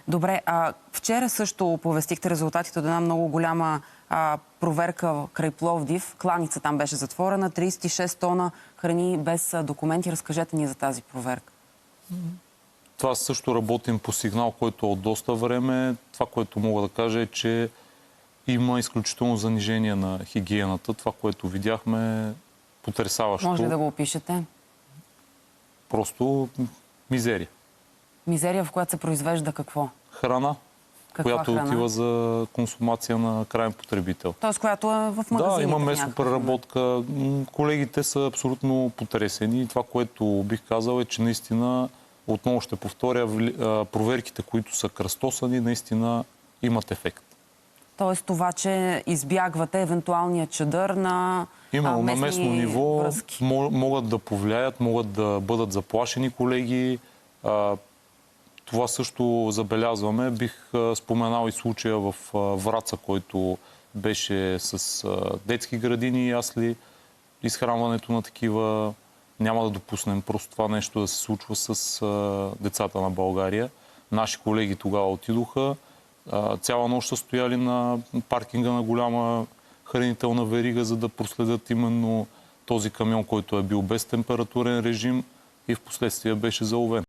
Добре, вчера също оповестихте резултатите от една много голяма проверка край Пловдив. Кланица там беше затворена. 36 тона храни без документи. Разкажете ни за тази проверка. Това също работим по сигнал, който е от доста време. Това, което мога да кажа е, че има изключително занижение на хигиената. Това, което видяхме, е потресаващо. Може ли да го опишете? Просто мизерия. Мизерия, в която се произвежда какво? Храна, която отива за консумация на крайен потребител. Тоест, която е в магазините. Да, има месопреработка. Колегите са абсолютно потресени. Това, което бих казал е, че наистина, отново ще повторя, проверките, които са кръстосани, наистина имат ефект. Тоест това, че избягвате евентуалния чадър на именно на местно ниво връзки. Могат да повлияят, могат да бъдат заплашени колеги. Това също забелязваме. Бих споменал и случая в Враца, който беше с детски градини и ясли. Изхранването на такива няма да допуснем просто това нещо да се случва с децата на България. Наши колеги тогава отидоха. Цяла нощ са стояли на паркинга на голяма хранителна верига, за да проследят именно този камион, който е бил без температурен режим и в последствие беше заловен.